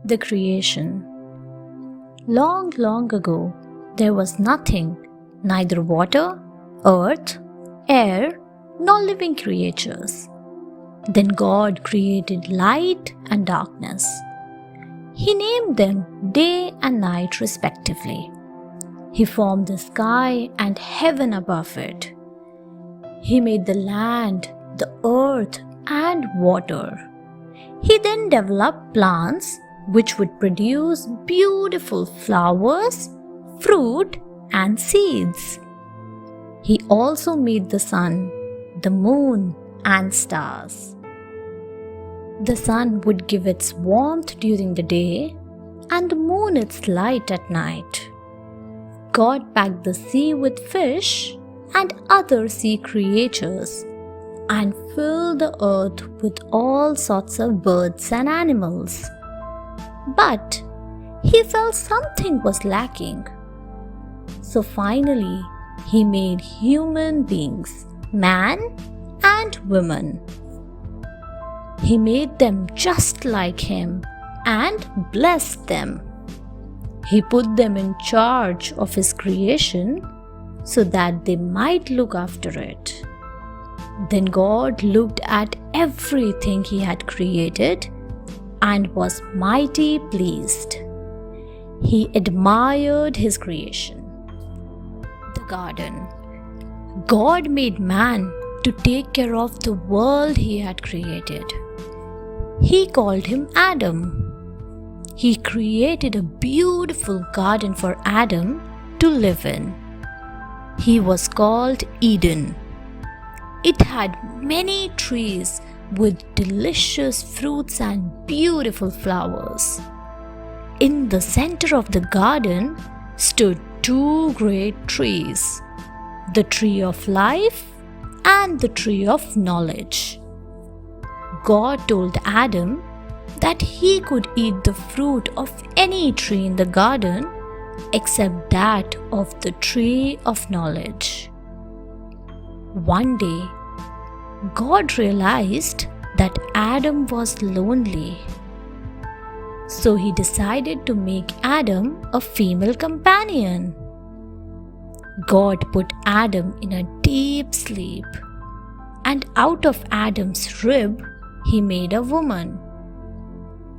The creation. Long, long ago, there was nothing, neither water, earth, air, nor living creatures. Then God created light and darkness. He named them day and night respectively. He formed the sky and heaven above it. He made the land, the earth, and water. He then developed plants which would produce beautiful flowers, fruit, and seeds. He also made the sun, the moon, and stars. The sun would give its warmth during the day, and the moon its light at night. God packed the sea with fish and other sea creatures, and filled the earth with all sorts of birds and animals. But he felt something was lacking. So finally, he made human beings, man and woman. He made them just like him and blessed them. He put them in charge of his creation so that they might look after it. Then God looked at everything he had created and was mighty pleased. He admired his creation. The garden. God made man to take care of the world he had created. He called him Adam. He created a beautiful garden for Adam to live in. He was called Eden. It had many trees with delicious fruits and beautiful flowers. In the center of the garden stood two great trees, the tree of life and the tree of knowledge. God told Adam that he could eat the fruit of any tree in the garden except that of the tree of knowledge. One day, God realized that Adam was lonely. So he decided to make Adam a female companion. God put Adam in a deep sleep, and out of Adam's rib he made a woman.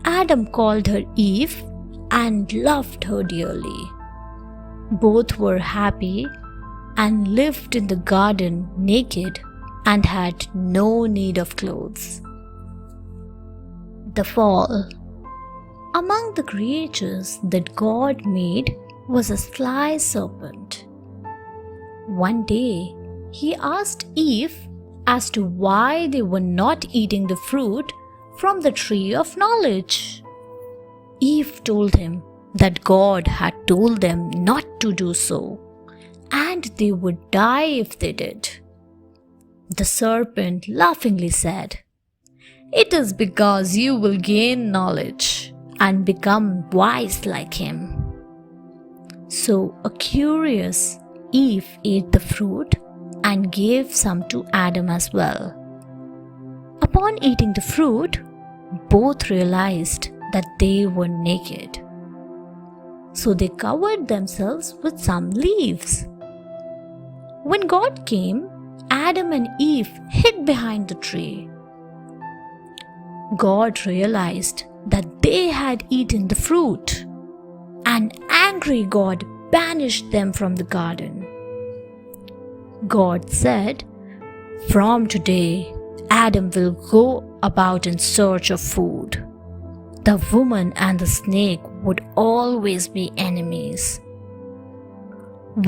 Adam called her Eve and loved her dearly. Both were happy and lived in the garden naked and had no need of clothes. The fall. Among the creatures that God made was a sly serpent. One day, he asked Eve as to why they were not eating the fruit from the tree of knowledge. Eve told him that God had told them not to do so, and they would die if they did. The serpent laughingly said, "It is because you will gain knowledge and become wise like him." So a curious Eve ate the fruit and gave some to Adam as well. Upon eating the fruit, both realized that they were naked. So they covered themselves with some leaves. When God came, Adam and Eve hid behind the tree. God realized that they had eaten the fruit. An angry God banished them from the garden. God said, "From today, Adam will go about in search of food. The woman and the snake would always be enemies.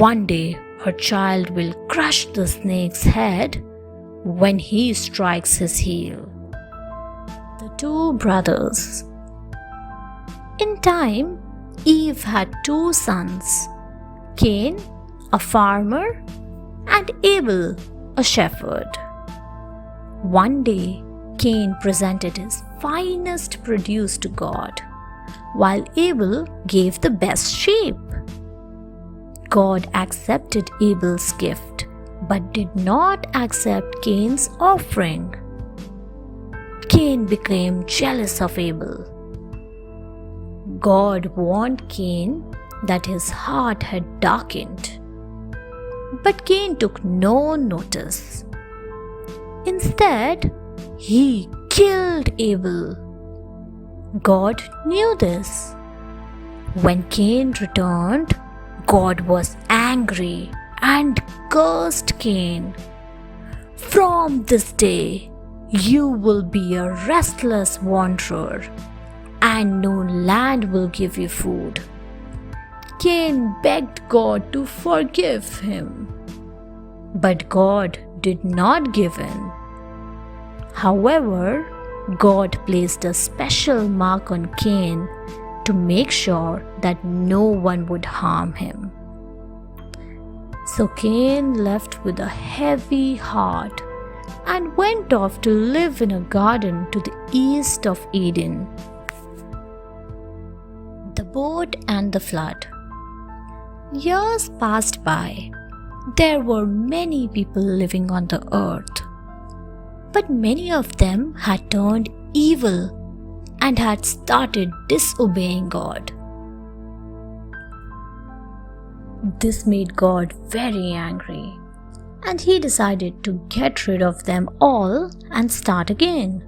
One day, her child will crush the snake's head when he strikes his heel." The two brothers. In time, Eve had two sons, Cain, a farmer, and Abel, a shepherd. One day, Cain presented his finest produce to God, while Abel gave the best sheep. God accepted Abel's gift, but did not accept Cain's offering. Cain became jealous of Abel. God warned Cain that his heart had darkened. But Cain took no notice. Instead, he killed Abel. God knew this. When Cain returned, God was angry and cursed Cain. "From this day, you will be a restless wanderer, and no land will give you food." Cain begged God to forgive him, but God did not give in. However, God placed a special mark on Cain to make sure that no one would harm him. So Cain left with a heavy heart and went off to live in a garden to the east of Eden. The boat and the flood. Years passed by. There were many people living on the earth, but many of them had turned evil and had started disobeying God. This made God very angry, and he decided to get rid of them all and start again.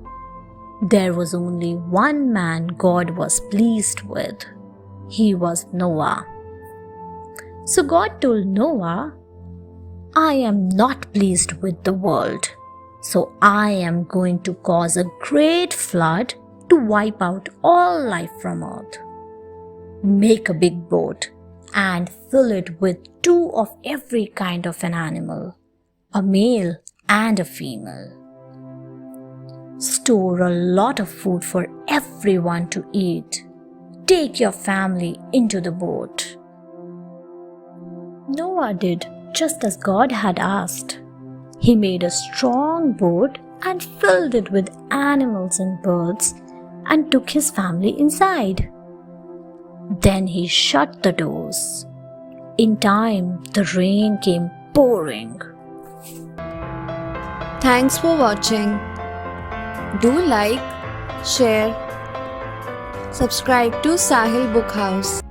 There was only one man God was pleased with. He was Noah. So God told Noah, "I am not pleased with the world, so I am going to cause a great flood to wipe out all life from earth. Make a big boat and fill it with 2 of every kind of an animal, a male and a female. Store a lot of food for everyone to eat. Take your family into the boat." Noah did just as God had asked. He made a strong boat and filled it with animals and birds and took his family inside. Then he shut the doors. In time, the rain came pouring. Thanks for watching. Do like, share, subscribe to Sahil Book House.